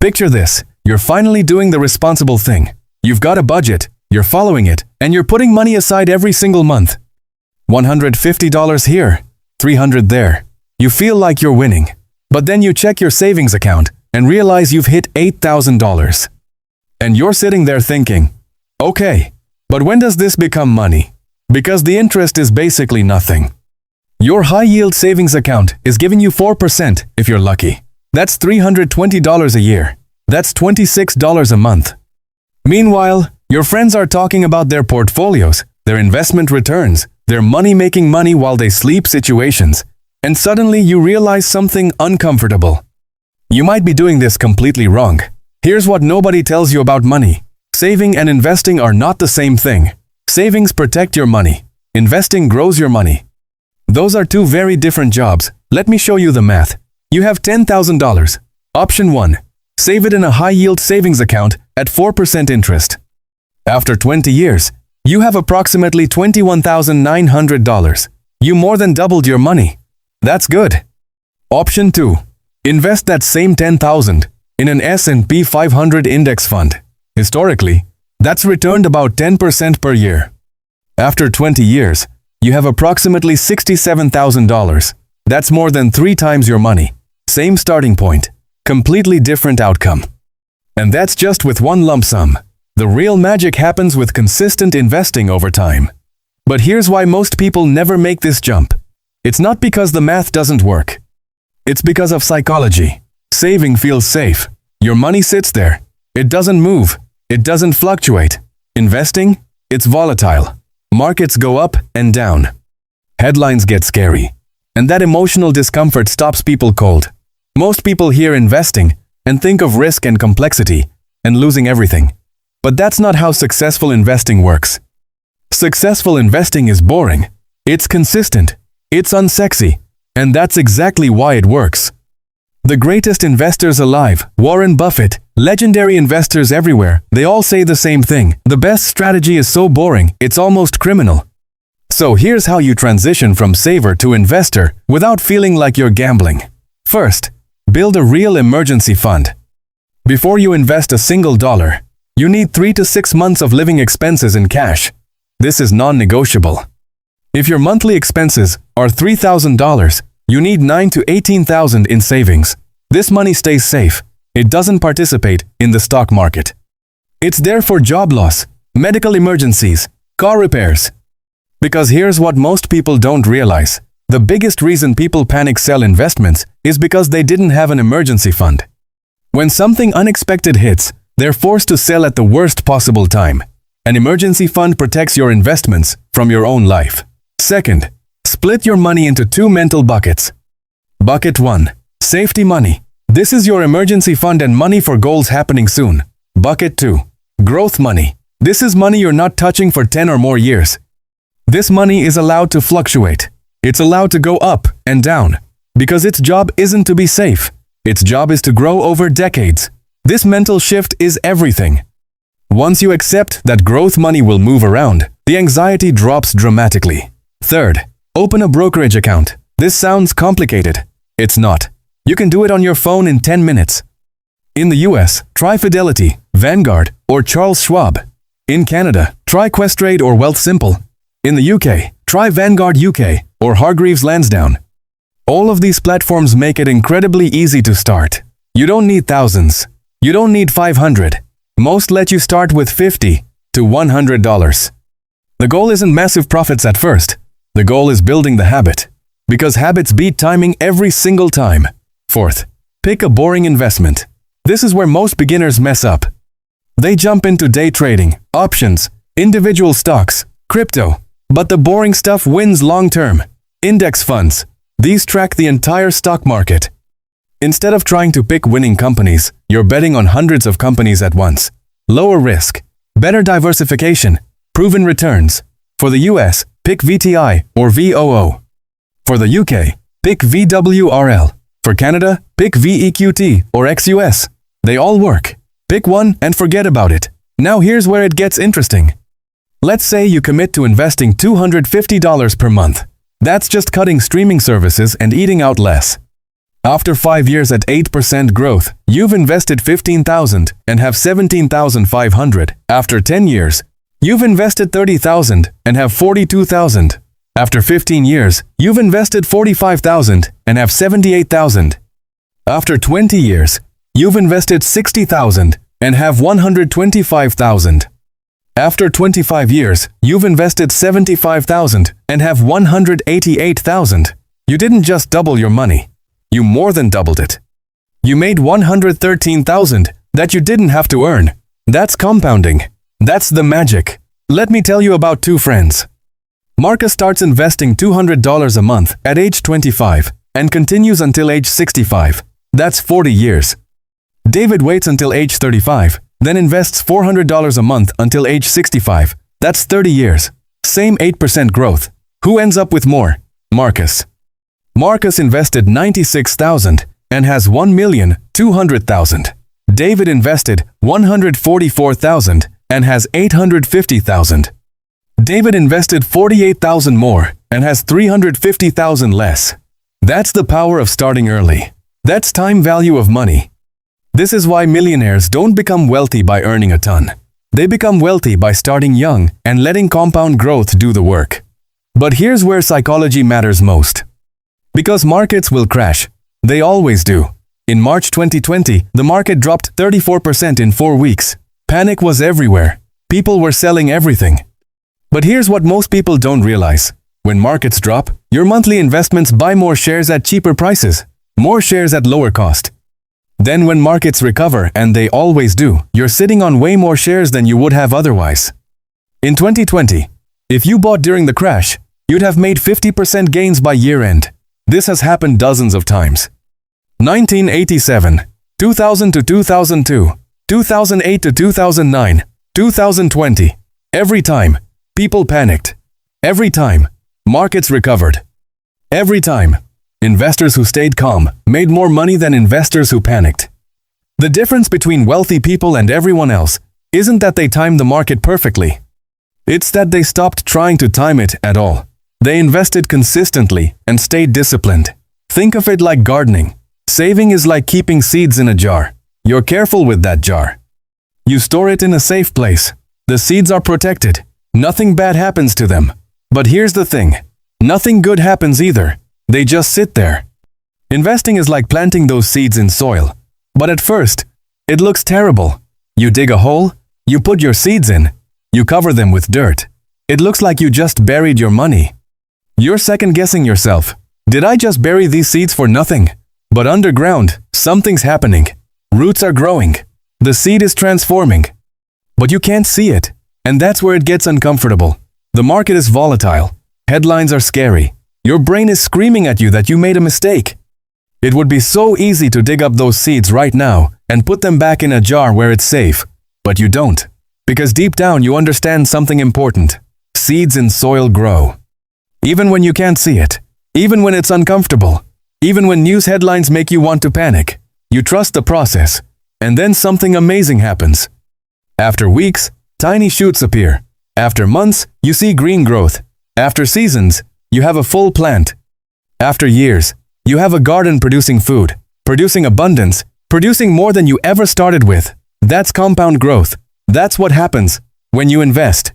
Picture this, you're finally doing the responsible thing. You've got a budget, you're following it, and you're putting money aside every single month. $150 here, $300 there. You feel like you're winning. But then you check your savings account and realize you've hit $8,000. And you're sitting there thinking, okay, but when does this become money? Because the interest is basically nothing. Your high-yield savings account is giving you 4% if you're lucky. That's $320 a year. That's $26 a month. Meanwhile, your friends are talking about their portfolios, their investment returns, their money-making money while they sleep situations, and suddenly you realize something uncomfortable. You might be doing this completely wrong. Here's what nobody tells you about money. Saving and investing are not the same thing. Savings protect your money. Investing grows your money. Those are two very different jobs. Let me show you the math. You have $10,000. Option 1. Save it in a high-yield savings account at 4% interest. After 20 years, you have approximately $21,900. You more than doubled your money. That's good. Option 2. Invest that same $10,000 in an S&P 500 index fund. Historically, that's returned about 10% per year. After 20 years, you have approximately $67,000. That's more than 3 times your money. Same starting point, completely different outcome. And that's just with one lump sum. The real magic happens with consistent investing over time. But here's why most people never make this jump. It's not because the math doesn't work. It's because of psychology. Saving feels safe. Your money sits there. It doesn't move. It doesn't fluctuate. Investing? It's volatile. Markets go up and down. Headlines get scary. And that emotional discomfort stops people cold. Most people hear investing and think of risk and complexity and losing everything. But that's not how successful investing works. Successful investing is boring. It's consistent. It's unsexy. And that's exactly why it works. The greatest investors alive, Warren Buffett, legendary investors everywhere, they all say the same thing. The best strategy is so boring, it's almost criminal. So here's how you transition from saver to investor without feeling like you're gambling. First, build a real emergency fund. Before you invest a single dollar, you need 3 to 6 months of living expenses in cash. This is non-negotiable. If your monthly expenses are $3,000, you need $9,000 to $18,000 in savings. This money stays safe. It doesn't participate in the stock market. It's there for job loss, medical emergencies, car repairs. Because here's what most people don't realize. The biggest reason people panic sell investments is because they didn't have an emergency fund. When something unexpected hits, they're forced to sell at the worst possible time. An emergency fund protects your investments from your own life. Second, split your money into 2 mental buckets. Bucket 1. Safety money. This is your emergency fund and money for goals happening soon. Bucket 2. Growth money. This is money you're not touching for 10 or more years. This money is allowed to fluctuate. It's allowed to go up and down. Because its job isn't to be safe. Its job is to grow over decades. This mental shift is everything. Once you accept that growth money will move around, the anxiety drops dramatically. Third, open a brokerage account. This sounds complicated. It's not. You can do it on your phone in 10 minutes. In the US, try Fidelity, Vanguard, or Charles Schwab. In Canada, try Questrade or Wealthsimple. In the UK, try Vanguard UK or Hargreaves Lansdowne. All of these platforms make it incredibly easy to start. You don't need thousands. You don't need 500. Most let you start with $50 to $100. The goal isn't massive profits at first. The goal is building the habit. Because habits beat timing every single time. Fourth, pick a boring investment. This is where most beginners mess up. They jump into day trading, options, individual stocks, crypto. But the boring stuff wins long-term. Index funds. These track the entire stock market. Instead of trying to pick winning companies, you're betting on hundreds of companies at once. Lower risk, better diversification, proven returns. For the US, pick VTI or VOO. For the UK, pick VWRL. For Canada, pick VEQT or XUS. They all work. Pick one and forget about it. Now here's where it gets interesting. Let's say you commit to investing $250 per month. That's just cutting streaming services and eating out less. After 5 years at 8% growth, you've invested 15,000 and have 17,500. After 10 years, you've invested 30,000 and have 42,000. After 15 years, you've invested 45,000 and have 78,000. After 20 years, you've invested 60,000 and have 125,000. After 25 years, you've invested 75,000 and have 188,000. You didn't just double your money. You more than doubled it. You made 113,000 that you didn't have to earn. That's compounding. That's the magic. Let me tell you about two friends. Marcus starts investing $200 a month at age 25 and continues until age 65. That's 40 years. David waits until age 35, then invests $400 a month until age 65. That's 30 years. Same 8% growth. Who ends up with more? Marcus. Marcus invested 96,000 and has 1,200,000. David invested 144,000 and has 850,000. David invested 48,000 more and has 350,000 less. That's the power of starting early. That's time value of money. This is why millionaires don't become wealthy by earning a ton. They become wealthy by starting young and letting compound growth do the work. But here's where psychology matters most. Because markets will crash. They always do. In March 2020, the market dropped 34% in 4 weeks. Panic was everywhere. People were selling everything. But here's what most people don't realize. When markets drop, your monthly investments buy more shares at cheaper prices, more shares at lower cost. Then when markets recover, and they always do, you're sitting on way more shares than you would have otherwise. In 2020, if you bought during the crash, you'd have made 50% gains by year-end. This has happened dozens of times. 1987, 2000 to 2002, 2008 to 2009, 2020. Every time, people panicked. Every time, markets recovered. Every time, investors who stayed calm made more money than investors who panicked. The difference between wealthy people and everyone else isn't that they timed the market perfectly. It's that they stopped trying to time it at all. They invested consistently and stayed disciplined. Think of it like gardening. Saving is like keeping seeds in a jar. You're careful with that jar. You store it in a safe place. The seeds are protected. Nothing bad happens to them. But here's the thing. Nothing good happens either. They just sit there. Investing is like planting those seeds in soil. But at first, it looks terrible. You dig a hole, you put your seeds in, you cover them with dirt. It looks like you just buried your money. You're second-guessing yourself. Did I just bury these seeds for nothing? But underground, something's happening. Roots are growing. The seed is transforming. But you can't see it. And that's where it gets uncomfortable. The market is volatile. Headlines are scary. Your brain is screaming at you that you made a mistake. It would be so easy to dig up those seeds right now and put them back in a jar where it's safe. But you don't. Because deep down you understand something important. Seeds in soil grow. Even when you can't see it. Even when it's uncomfortable. Even when news headlines make you want to panic. You trust the process. And then something amazing happens. After weeks, tiny shoots appear. After months, you see green growth. After seasons, you have a full plant. After years, you have a garden producing food, producing abundance, producing more than you ever started with. That's compound growth. That's what happens when you invest.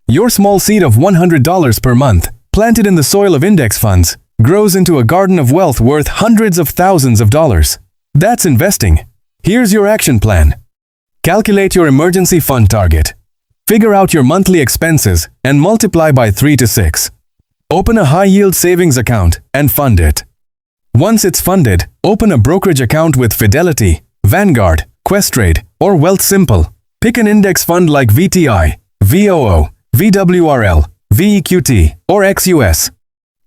Your small seed of $100 per month, planted in the soil of index funds, grows into a garden of wealth worth hundreds of thousands of dollars. That's investing. Here's your action plan. Calculate your emergency fund target. Figure out your monthly expenses and multiply by 3 to 6. Open a high-yield savings account and fund it. Once it's funded, open a brokerage account with Fidelity, Vanguard, Questrade, or Wealthsimple. Pick an index fund like VTI, VOO, VWRL, VEQT, or XUS.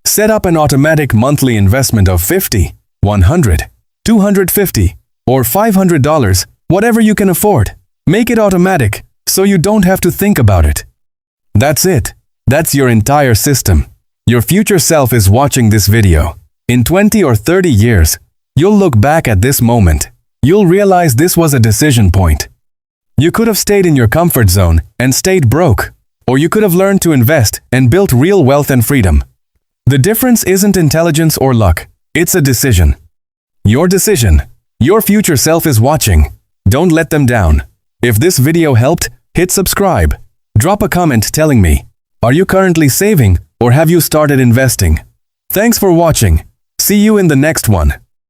Set up an automatic monthly investment of $50, $100, $250, or $500, whatever you can afford. Make it automatic so you don't have to think about it. That's it. That's your entire system. Your future self is watching this video. In 20 or 30 years, you'll look back at this moment. You'll realize this was a decision point. You could have stayed in your comfort zone and stayed broke, or you could have learned to invest and built real wealth and freedom. The difference isn't intelligence or luck. It's a decision. Your decision. Your future self is watching. Don't let them down. If this video helped, hit subscribe. Drop a comment telling me, are you currently saving or have you started investing? Thanks for watching. See you in the next one.